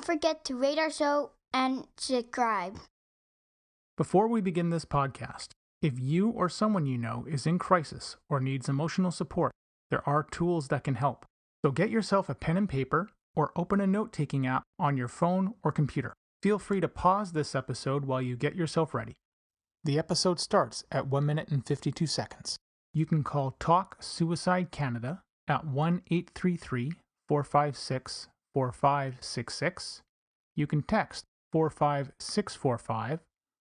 Don't forget to rate our show and subscribe. Before we begin this podcast, if you or someone you know is in crisis or needs emotional support, there are tools that can help. So get yourself a pen and paper or open a note-taking app on your phone or computer. Feel free to pause this episode while you get yourself ready. The episode starts at 1 minute and 52 seconds. You can call Talk Suicide Canada at 1-833-456-4566. You can text 45645,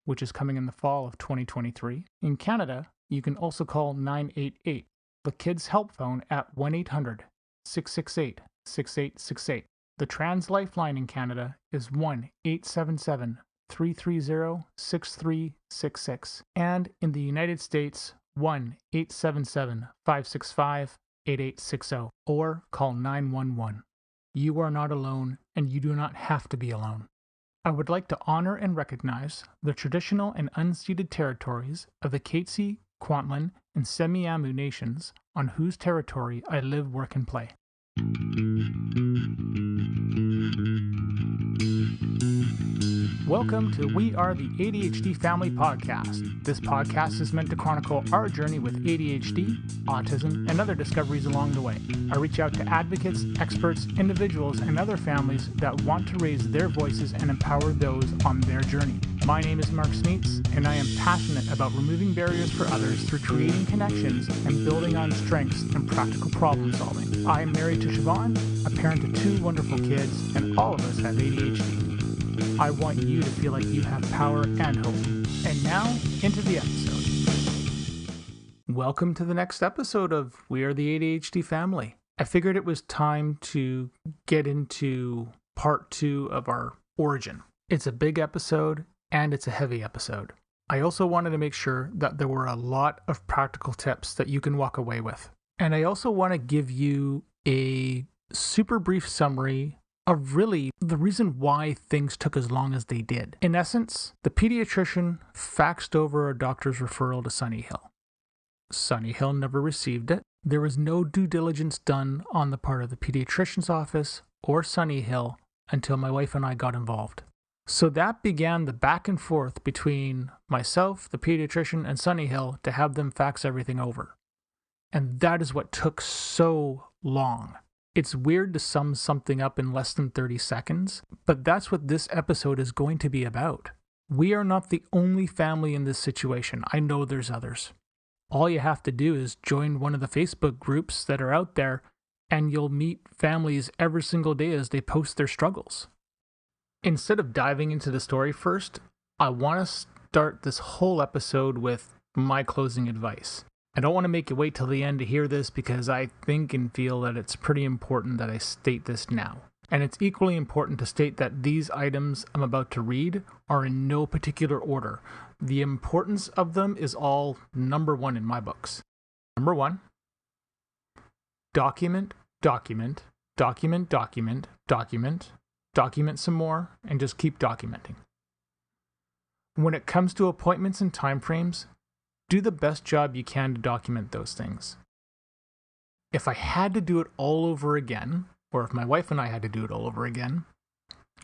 which is coming in the fall of 2023. In Canada, you can also call 988, the Kids Help Phone at 1-800-668-6868. The Trans Lifeline in Canada is 1-877-330-6366. And in the United States, 1-877-565-8860, or call 911. You are not alone, and you do not have to be alone. I would like to honor and recognize the traditional and unceded territories of the Katzie, Kwantlen, and Semiahmoo nations on whose territory I live, work, and play. Welcome to We Are the ADHD Family Podcast. This podcast is meant to chronicle our journey with ADHD, autism, and other discoveries along the way. I reach out to advocates, experts, individuals, and other families that want to raise their voices and empower those on their journey. My name is Mark Smeets, and I am passionate about removing barriers for others through creating connections and building on strengths and practical problem solving. I am married to Siobhan, a parent of 2 wonderful kids, and all of us have ADHD. I want you to feel like you have power and hope. And now, into the episode. Welcome to the next episode of We Are the ADHD Family. I figured it was time to get into part 2 of our origin. It's a big episode, and it's a heavy episode. I also wanted to make sure that there were a lot of practical tips that you can walk away with. And I also want to give you a super brief summary of really the reason why things took as long as they did. In essence, the pediatrician faxed over a doctor's referral to Sunnyhill. Sunnyhill never received it. There was no due diligence done on the part of the pediatrician's office or Sunnyhill until my wife and I got involved. So that began the back and forth between myself, the pediatrician, and Sunnyhill to have them fax everything over. And that is what took so long. It's weird to sum something up in less than 30 seconds, but that's what this episode is going to be about. We are not the only family in this situation. I know there's others. All you have to do is join one of the Facebook groups that are out there, and you'll meet families every single day as they post their struggles. Instead of diving into the story first, I want to start this whole episode with my closing advice. I don't want to make you wait till the end to hear this because I think and feel that it's pretty important that I state this now. And it's equally important to state that these items I'm about to read are in no particular order. The importance of them is all number 1 in my books. Number 1, document, document, document, document, document, document some more, and just keep documenting. When it comes to appointments and timeframes, do the best job you can to document those things. If I had to do it all over again, or if my wife and I had to do it all over again,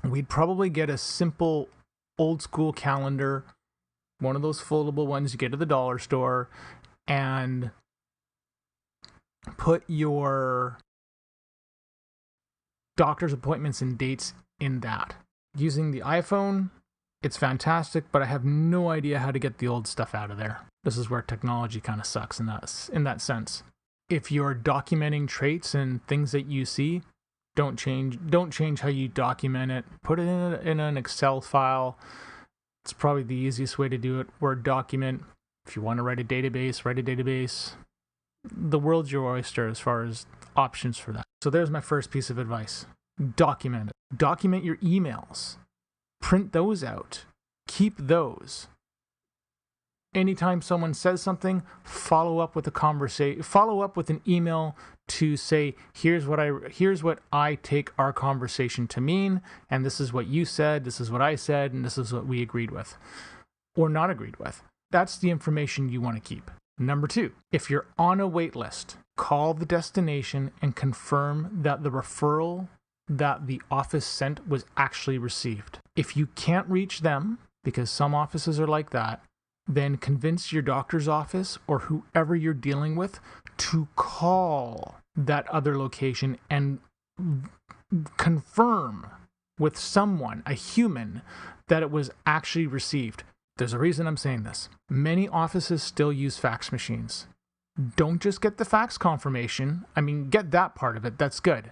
we'd probably get a simple old school calendar, one of those foldable ones you get at the dollar store, and put your doctor's appointments and dates in that. Using the iPhone, it's fantastic, but I have no idea how to get the old stuff out of there. This is where technology kind of sucks in that sense. If you're documenting traits and things that you see, don't change how you document it. Put it in an Excel file. It's probably the easiest way to do it. Word document. If you want to write a database, write a database. The world's your oyster as far as options for that. So there's my first piece of advice. Document it. Document your emails. Print those out. Keep those. Anytime someone says something, follow up with an email to say, here's what I take our conversation to mean, and this is what you said, this is what I said, and this is what we agreed with or not agreed with. That's the information you want to keep. Number 2, if you're on a wait list, call the destination and confirm that the referral that the office sent was actually received. If you can't reach them, because some offices are like that, then convince your doctor's office or whoever you're dealing with to call that other location and confirm with someone, a human, that it was actually received. There's a reason I'm saying this. Many offices still use fax machines. Don't just get the fax confirmation. I mean, get that part of it. That's good.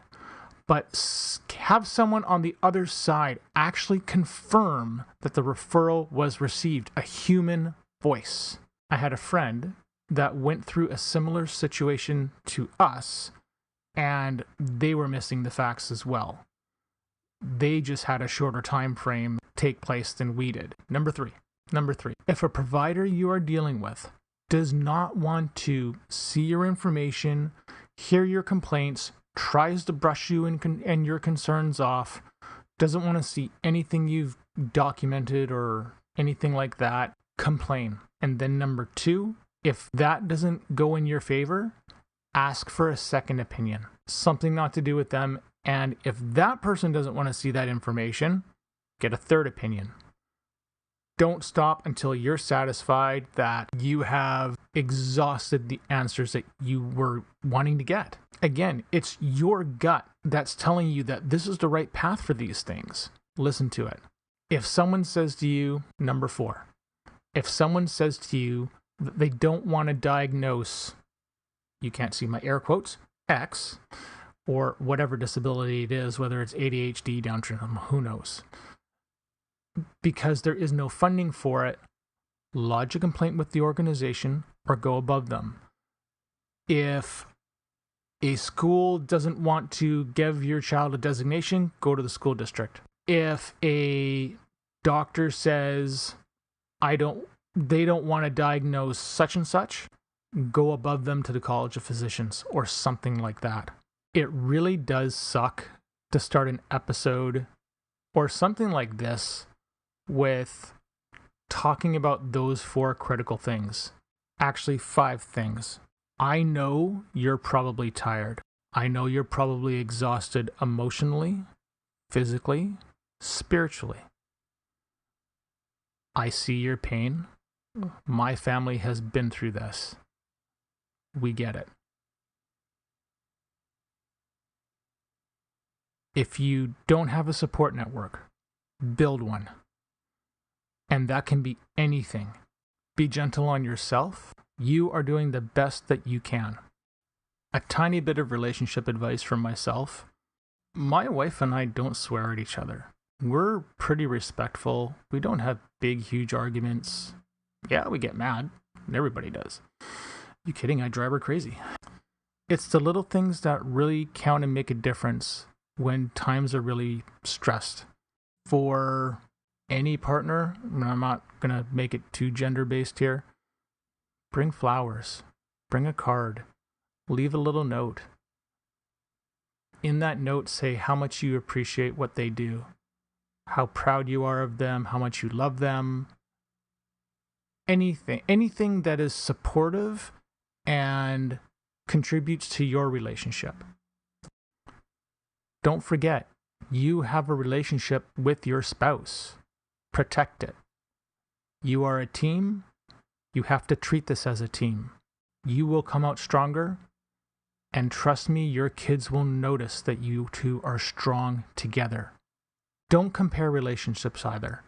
But have someone on the other side actually confirm that the referral was received. A human voice. I had a friend that went through a similar situation to us, and they were missing the fax as well. They just had a shorter time frame take place than we did. Number three. If a provider you are dealing with does not want to see your information, hear your complaints, tries to brush you and your concerns off, doesn't want to see anything you've documented or anything like that, complain. And then number two, if that doesn't go in your favor, ask for a second opinion. Something not to do with them. And if that person doesn't want to see that information, get a third opinion. Don't stop until you're satisfied that you have exhausted the answers that you were wanting to get. Again, it's your gut that's telling you that this is the right path for these things. Listen to it. If someone says to you, number 4, if someone says to you that they don't want to diagnose, you can't see my air quotes, X, or whatever disability it is, whether it's ADHD, Down syndrome, who knows, because there is no funding for it, lodge a complaint with the organization or go above them. If a school doesn't want to give your child a designation, go to the school district. If a doctor says they don't want to diagnose such and such, go above them to the College of Physicians or something like that. It really does suck to start an episode or something like this with talking about those 4 critical things. Actually, 5 things. I know you're probably tired. I know you're probably exhausted emotionally, physically, spiritually. I see your pain. My family has been through this. We get it. If you don't have a support network, build one. And that can be anything. Be gentle on yourself. You are doing the best that you can. A tiny bit of relationship advice from myself. My wife and I don't swear at each other. We're pretty respectful. We don't have big, huge arguments. Yeah, we get mad. Everybody does. You kidding? I drive her crazy. It's the little things that really count and make a difference when times are really stressed. For any partner, I'm not going to make it too gender-based here, bring flowers, bring a card, leave a little note. In that note, say how much you appreciate what they do, how proud you are of them, how much you love them. Anything that is supportive and contributes to your relationship. Don't forget, you have a relationship with your spouse. Protect it. You are a team. You have to treat this as a team. You will come out stronger. And trust me, your kids will notice that you two are strong together. Don't compare relationships either.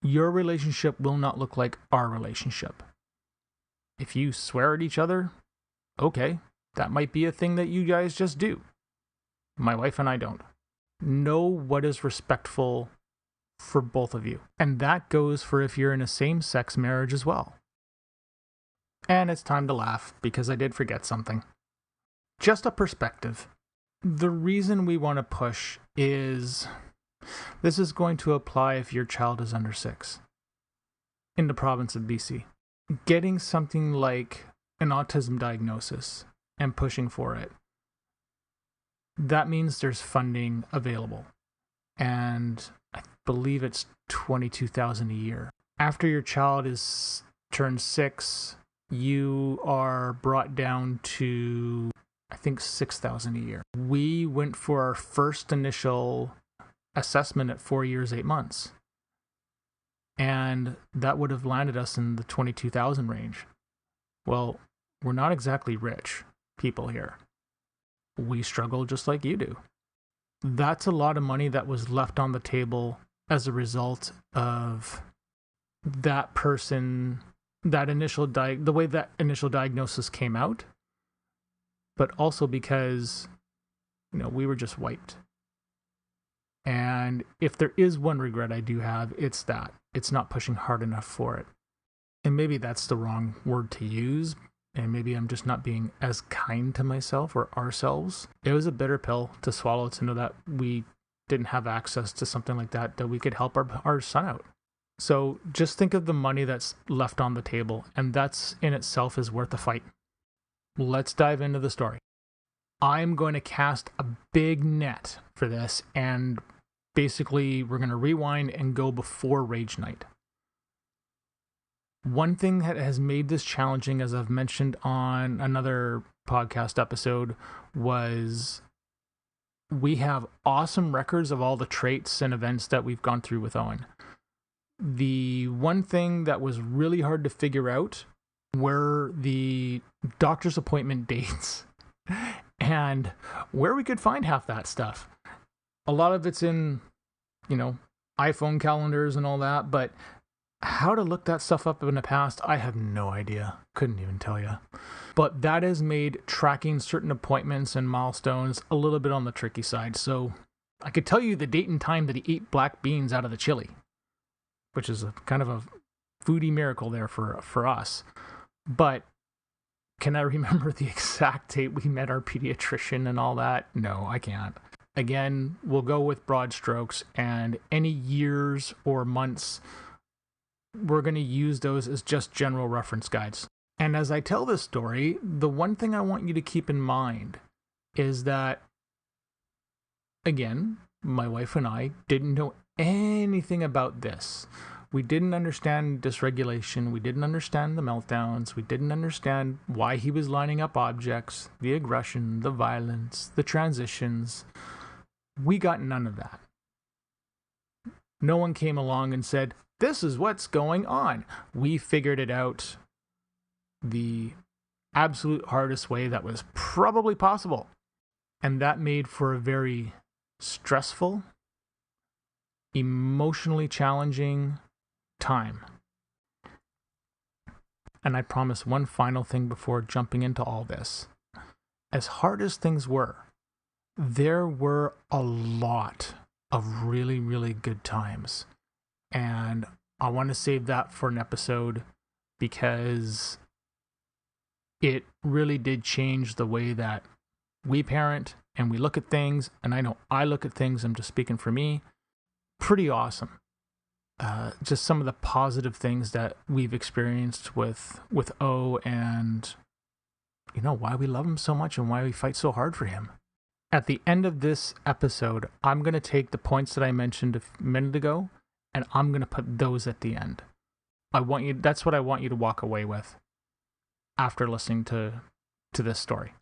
Your relationship will not look like our relationship. If you swear at each other, okay, that might be a thing that you guys just do. My wife and I don't. Know what is respectful for both of you. And that goes for if you're in a same-sex marriage as well. And it's time to laugh because I did forget something. Just a perspective. The reason we want to push is this is going to apply if your child is under 6 in the province of BC. Getting something like an autism diagnosis and pushing for it, that means there's funding available. And I believe it's $22,000 a year. After your child is turned 6, you are brought down to, I think $6,000 a year. We went for our first initial assessment at 4 years, 8 months. And that would have landed us in the 22,000 range. Well, we're not exactly rich people here. We struggle just like you do. That's a lot of money that was left on the table as a result of that person, the way that initial diagnosis came out, but also because, we were just wiped. And if there is one regret I do have, it's that. It's not pushing hard enough for it. And maybe that's the wrong word to use, and maybe I'm just not being as kind to myself or ourselves. It was a bitter pill to swallow to know that we didn't have access to something like that we could help our son out. So just think of the money that's left on the table, and that's in itself is worth a fight. Let's dive into the story. I'm going to cast a big net for this, and basically we're going to rewind and go before Rage Night. One thing that has made this challenging, as I've mentioned on another podcast episode, was we have awesome records of all the traits and events that we've gone through with Owen. The one thing that was really hard to figure out were the doctor's appointment dates and where we could find half that stuff. A lot of it's in, iPhone calendars and all that, but how to look that stuff up in the past, I have no idea. Couldn't even tell you. But that has made tracking certain appointments and milestones a little bit on the tricky side. So I could tell you the date and time that he ate black beans out of the chili, which is kind of a foodie miracle there for us. But can I remember the exact date we met our pediatrician and all that? No, I can't. Again, we'll go with broad strokes, and any years or months, we're going to use those as just general reference guides. And as I tell this story, the one thing I want you to keep in mind is that, again, my wife and I didn't know anything about this. We didn't understand dysregulation. We didn't understand the meltdowns. We didn't understand why he was lining up objects, the aggression, the violence, the transitions. We got none of that. No one came along and said, this is what's going on. We figured it out the absolute hardest way that was probably possible. And that made for a very stressful, emotionally challenging time. And I promise one final thing before jumping into all this. As hard as things were, there were a lot of really, really good times. And I want to save that for an episode because it really did change the way that we parent and we look at things. And I know I look at things, I'm just speaking for me. Pretty awesome. Just some of the positive things that we've experienced with O, and why we love him so much and why we fight so hard for him. At the end of this episode, I'm going to take the points that I mentioned a minute ago, and I'm going to put those at the end. That's what I want you to walk away with after listening to this story.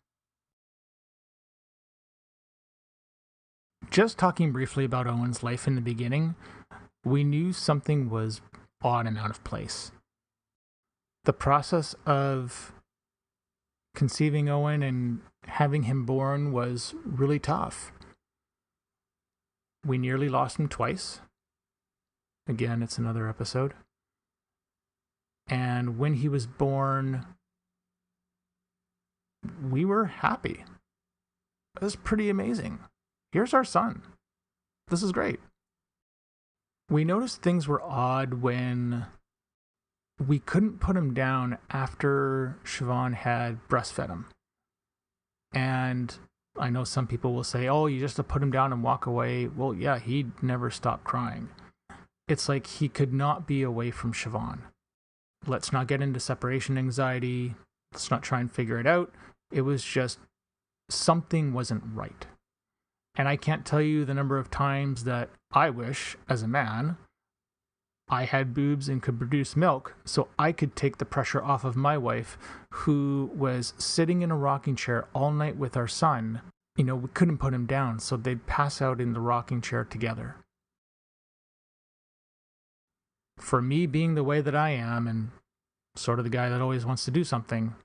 Just talking briefly about Owen's life in the beginning, we knew something was odd and out of place. The process of conceiving Owen and having him born was really tough. We nearly lost him twice. Again, it's another episode. And when he was born, we were happy. It was pretty amazing. Here's our son. This is great. We noticed things were odd when we couldn't put him down after Siobhan had breastfed him. And I know some people will say, oh, you just have to put him down and walk away. Well, yeah, he never stopped crying. It's like he could not be away from Siobhan. Let's not get into separation anxiety. Let's not try and figure it out. It was just something wasn't right. And I can't tell you the number of times that I wish, as a man, I had boobs and could produce milk, so I could take the pressure off of my wife, who was sitting in a rocking chair all night with our son. We couldn't put him down, so they'd pass out in the rocking chair together. For me, being the way that I am, and sort of the guy that always wants to do something,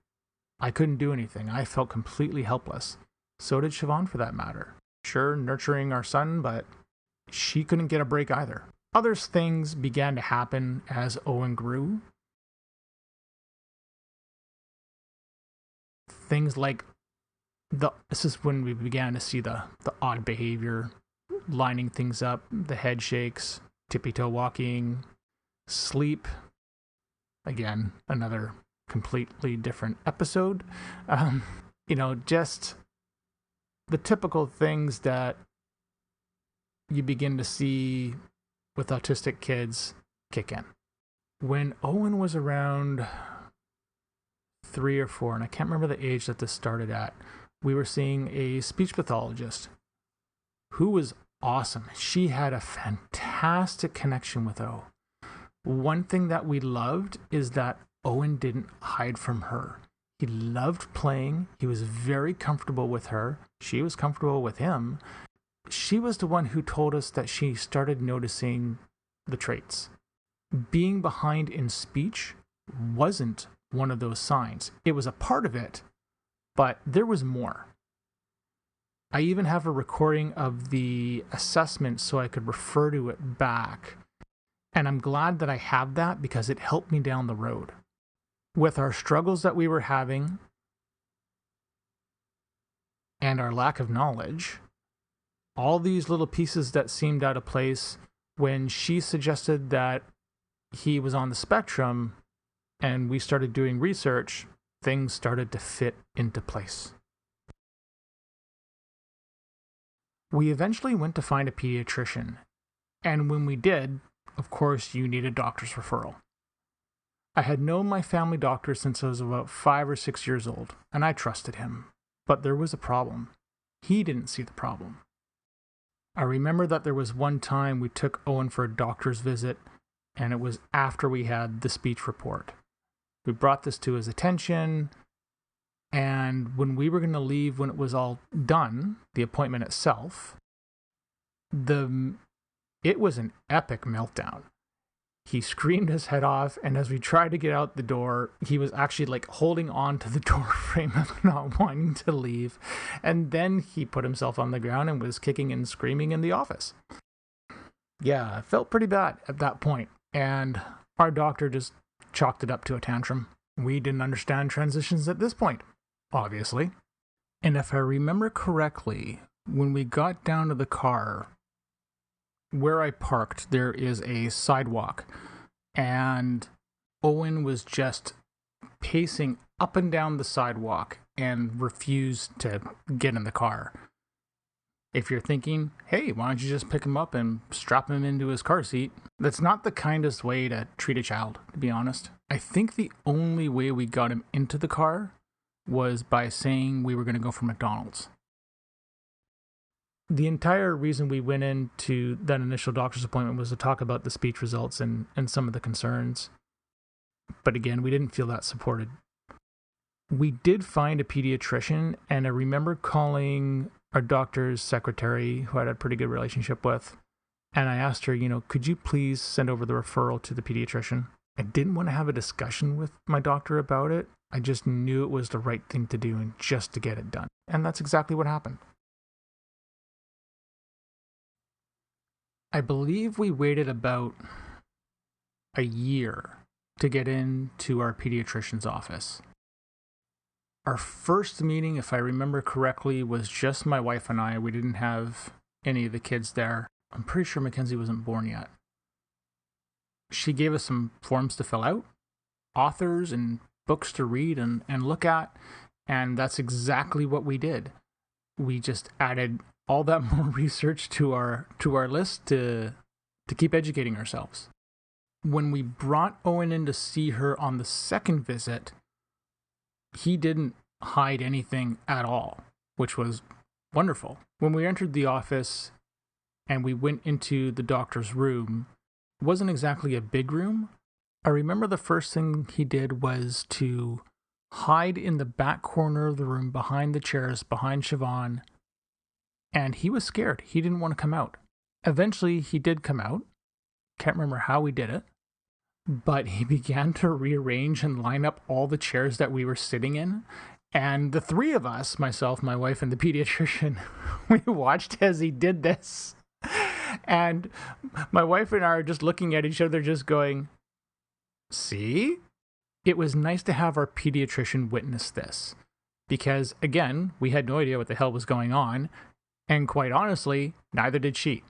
I couldn't do anything. I felt completely helpless. So did Siobhan, for that matter. Sure, nurturing our son, but she couldn't get a break either. Other things began to happen as Owen grew. Things like this is when we began to see the odd behavior, lining things up, the head shakes, tippy-toe walking, sleep. Again, another completely different episode. Just the typical things that you begin to see with autistic kids kick in. When Owen was around 3 or 4, and I can't remember the age that this started at, we were seeing a speech pathologist who was awesome. She had a fantastic connection with O. One thing that we loved is that Owen didn't hide from her. He loved playing. He was very comfortable with her. She was comfortable with him. She was the one who told us that she started noticing the traits. Being behind in speech wasn't one of those signs. It was a part of it, but there was more. I even have a recording of the assessment so I could refer to it back. And I'm glad that I have that because it helped me down the road. With our struggles that we were having and our lack of knowledge, all these little pieces that seemed out of place, when she suggested that he was on the spectrum and we started doing research, things started to fit into place. We eventually went to find a pediatrician, and when we did, of course, you need a doctor's referral. I had known my family doctor since I was about 5 or 6 years old, and I trusted him. But there was a problem. He didn't see the problem. I remember that there was one time we took Owen for a doctor's visit, and it was after we had the speech report. We brought this to his attention, and when we were going to leave, when it was all done, the appointment itself, it was an epic meltdown. He screamed his head off, and as we tried to get out the door, he was actually holding on to the door frame of not wanting to leave. And then he put himself on the ground and was kicking and screaming in the office. Yeah, it felt pretty bad at that point. And our doctor just chalked it up to a tantrum. We didn't understand transitions at this point, obviously. And if I remember correctly, when we got down to the car, where I parked, there is a sidewalk, and Owen was just pacing up and down the sidewalk and refused to get in the car. If you're thinking, hey, why don't you just pick him up and strap him into his car seat? That's not the kindest way to treat a child, to be honest. I think the only way we got him into the car was by saying we were going to go for McDonald's. The entire reason we went into that initial doctor's appointment was to talk about the speech results and some of the concerns. But again, we didn't feel that supported. We did find a pediatrician, and I remember calling our doctor's secretary, who I had a pretty good relationship with, and I asked her, could you please send over the referral to the pediatrician? I didn't want to have a discussion with my doctor about it. I just knew it was the right thing to do and just to get it done. And that's exactly what happened. I believe we waited about a year to get into our pediatrician's office. Our first meeting, if I remember correctly, was just my wife and I. We didn't have any of the kids there. I'm pretty sure Mackenzie wasn't born yet. She gave us some forms to fill out, authors and books to read and look at, and that's exactly what we did. We just added all that more research to our list to keep educating ourselves. When we brought Owen in to see her on the second visit, he didn't hide anything at all, which was wonderful. When we entered the office and we went into the doctor's room, wasn't exactly a big room. I remember the first thing he did was to hide in the back corner of the room behind the chairs, behind Siobhan, and he was scared. He didn't want to come out. Eventually, he did come out. Can't remember how he did it, but he began to rearrange and line up all the chairs that we were sitting in. And the three of us, myself, my wife, and the pediatrician, we watched as he did this. And my wife and I are just looking at each other, just going, see? It was nice to have our pediatrician witness this. Because, again, we had no idea what the hell was going on. And quite honestly, neither did she.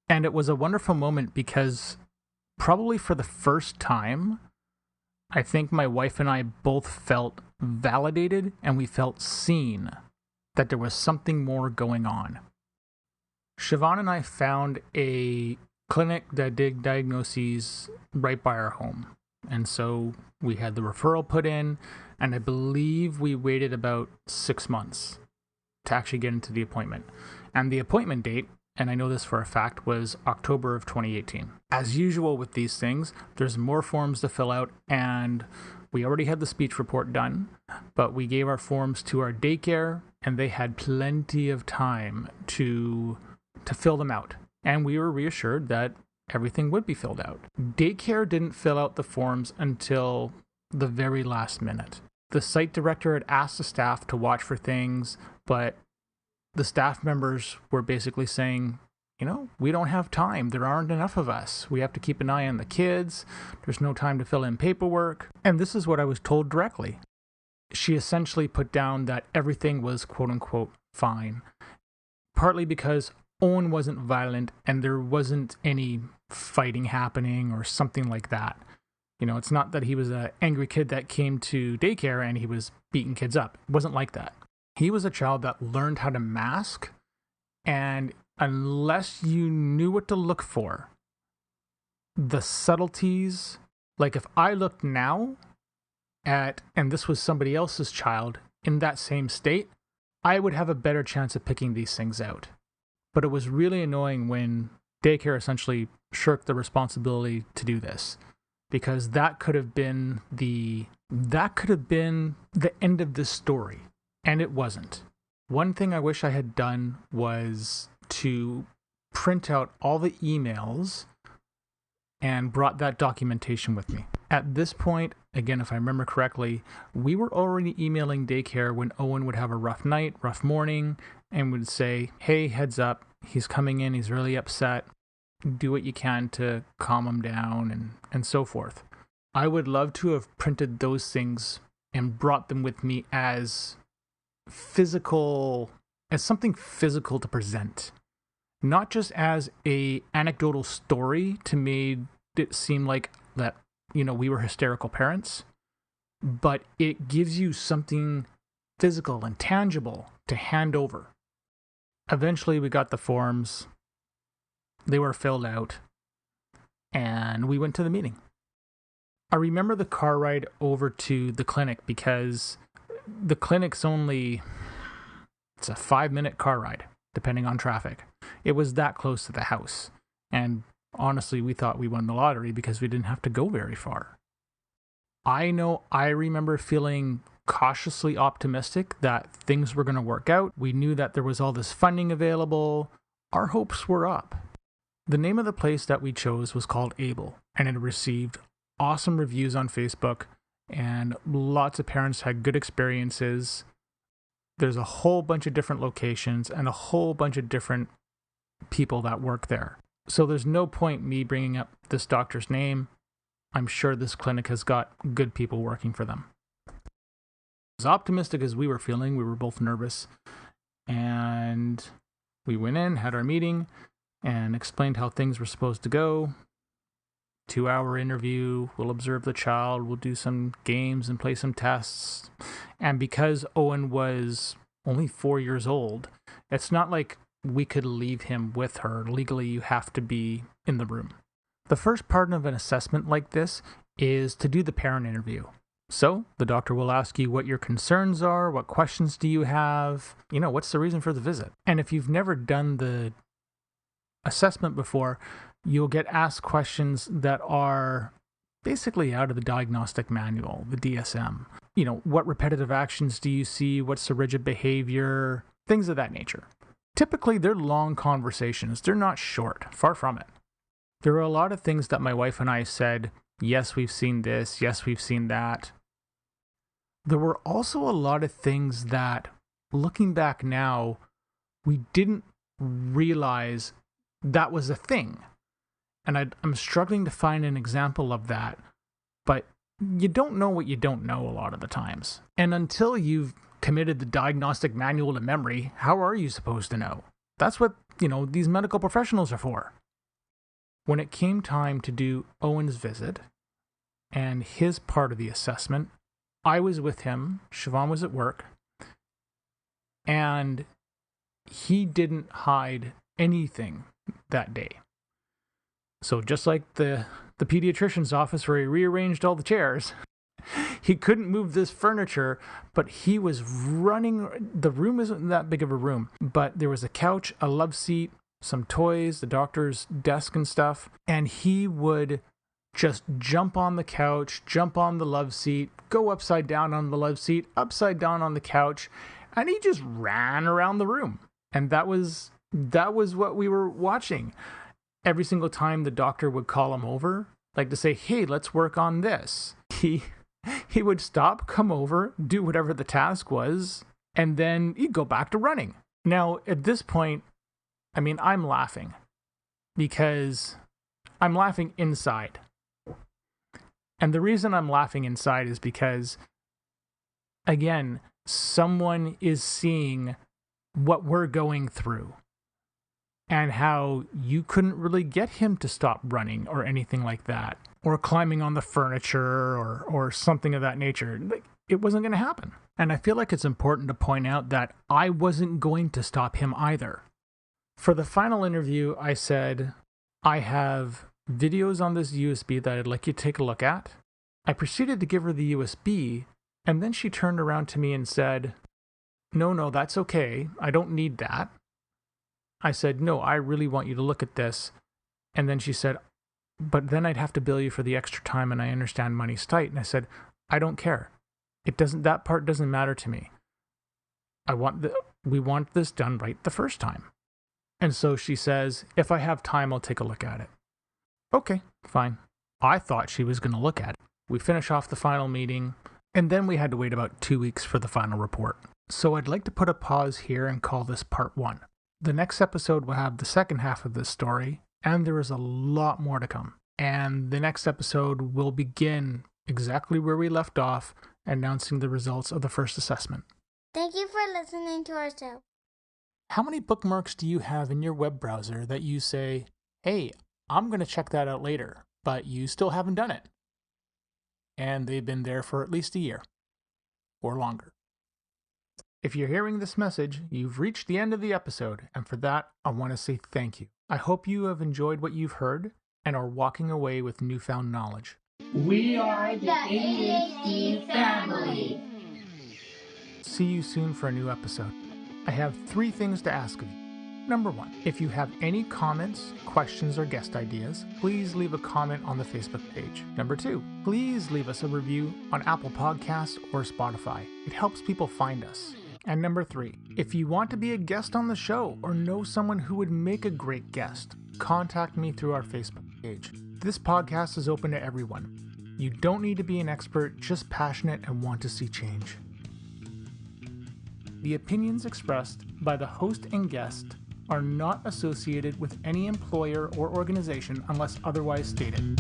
And it was a wonderful moment because probably for the first time, I think my wife and I both felt validated and we felt seen, that there was something more going on. Siobhan and I found a clinic that did diagnoses right by our home. And so we had the referral put in, and I believe we waited about 6 months to actually get into the appointment. And the appointment date, and I know this for a fact, was October of 2018. As usual with these things, there's more forms to fill out, and we already had the speech report done, but we gave our forms to our daycare, and they had plenty of time to fill them out. And we were reassured that everything would be filled out. Daycare didn't fill out the forms until the very last minute. The site director had asked the staff to watch for things, but the staff members were basically saying, we don't have time. There aren't enough of us. We have to keep an eye on the kids. There's no time to fill in paperwork. And this is what I was told directly. She essentially put down that everything was quote unquote fine, partly because Owen wasn't violent and there wasn't any fighting happening or something like that. It's not that he was an angry kid that came to daycare and he was beating kids up. It wasn't like that. He was a child that learned how to mask, and unless you knew what to look for, the subtleties, like if I looked now at, and this was somebody else's child in that same state, I would have a better chance of picking these things out. But it was really annoying when daycare essentially shirked the responsibility to do this, because that could have been the end of this story, and it wasn't. One thing I wish I had done was to print out all the emails and brought that documentation with me. At this point, again, if I remember correctly, we were already emailing daycare when Owen would have a rough night, rough morning, and would say, hey, heads up, he's coming in, he's really upset. Do what you can to calm him down, and so forth. I would love to have printed those things and brought them with me as something physical to present. Not just as a anecdotal story to make it seem like that, we were hysterical parents, but it gives you something physical and tangible to hand over. Eventually, we got the forms. They were filled out, and we went to the meeting. I remember the car ride over to the clinic because the clinic's it's a 5-minute car ride, depending on traffic. It was that close to the house. And honestly, we thought we won the lottery because we didn't have to go very far. I remember feeling cautiously optimistic that things were going to work out. We knew that there was all this funding available. Our hopes were up. The name of the place that we chose was called Able, and it received awesome reviews on Facebook, and lots of parents had good experiences. There's a whole bunch of different locations and a whole bunch of different people that work there. So there's no point me bringing up this doctor's name. I'm sure this clinic has got good people working for them. As optimistic as we were feeling, we were both nervous. And we went in, had our meeting, and explained how things were supposed to go. 2-hour interview, we'll observe the child, we'll do some games and play some tests. And because Owen was only 4 years old, it's not like we could leave him with her. Legally, you have to be in the room. The first part of an assessment like this is to do the parent interview. So the doctor will ask you what your concerns are, what questions do you have, what's the reason for the visit. And if you've never done the assessment before, you'll get asked questions that are basically out of the diagnostic manual, the DSM. What repetitive actions do you see? What's the rigid behavior? Things of that nature. Typically, they're long conversations. They're not short. Far from it. There are a lot of things that my wife and I said, yes, we've seen this. Yes, we've seen that. There were also a lot of things that, looking back now, we didn't realize that was a thing. And I'm struggling to find an example of that. But you don't know what you don't know a lot of the times. And until you've committed the diagnostic manual to memory, how are you supposed to know? That's what, these medical professionals are for. When it came time to do Owen's visit and his part of the assessment, I was with him, Siobhan was at work, and he didn't hide anything that day. So just like the pediatrician's office where he rearranged all the chairs, he couldn't move this furniture, but he was running. The room isn't that big of a room, but there was a couch, a love seat, some toys, the doctor's desk and stuff, and he would just jump on the couch, jump on the love seat, go upside down on the love seat, upside down on the couch, and he just ran around the room. And that was what we were watching. Every single time the doctor would call him over, like to say, hey, let's work on this. He would stop, come over, do whatever the task was, and then he'd go back to running. Now, at this point, I'm laughing because I'm laughing inside. And the reason I'm laughing inside is because, again, someone is seeing what we're going through and how you couldn't really get him to stop running or anything like that, or climbing on the furniture or something of that nature. It wasn't going to happen. And I feel like it's important to point out that I wasn't going to stop him either. For the final interview, I said, I have videos on this USB that I'd like you to take a look at. I proceeded to give her the USB, and then she turned around to me and said, no, that's okay. I don't need that. I said, no, I really want you to look at this. And then she said, but then I'd have to bill you for the extra time, and I understand money's tight. And I said, I don't care. That part doesn't matter to me. We want this done right the first time. And so she says, if I have time, I'll take a look at it. Okay, fine. I thought she was going to look at it. We finish off the final meeting, and then we had to wait about 2 weeks for the final report. So I'd like to put a pause here and call this part 1. The next episode will have the second half of this story, and there is a lot more to come. And the next episode will begin exactly where we left off, announcing the results of the first assessment. Thank you for listening to our show. How many bookmarks do you have in your web browser that you say, hey, I'm going to check that out later, but you still haven't done it? And they've been there for at least a year or longer. If you're hearing this message, you've reached the end of the episode, and for that, I want to say thank you. I hope you have enjoyed what you've heard and are walking away with newfound knowledge. We are the ADHD family. See you soon for a new episode. I have 3 things to ask of you. Number 1, if you have any comments, questions, or guest ideas, please leave a comment on the Facebook page. Number 2, please leave us a review on Apple Podcasts or Spotify. It helps people find us. And number 3, if you want to be a guest on the show or know someone who would make a great guest, contact me through our Facebook page. This podcast is open to everyone. You don't need to be an expert, just passionate and want to see change. The opinions expressed by the host and guest are not associated with any employer or organization unless otherwise stated.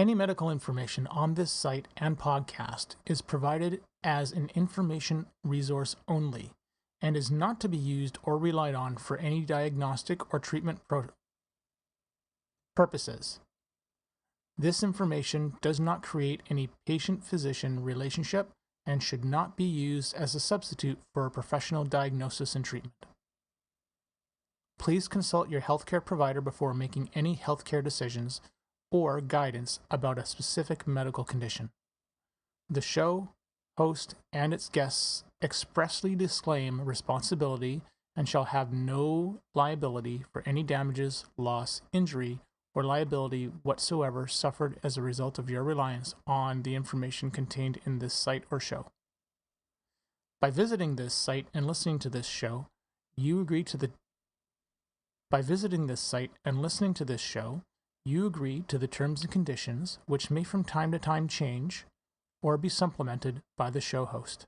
Any medical information on this site and podcast is provided as an information resource only and is not to be used or relied on for any diagnostic or treatment purposes. This information does not create any patient-physician relationship and should not be used as a substitute for a professional diagnosis and treatment. Please consult your healthcare provider before making any healthcare decisions or guidance about a specific medical condition. The show, host, and its guests expressly disclaim responsibility and shall have no liability for any damages, loss, injury, or liability whatsoever suffered as a result of your reliance on the information contained in this site or show. By visiting this site and listening to this show, you agree to the terms and conditions, which may from time to time change or be supplemented by the show host.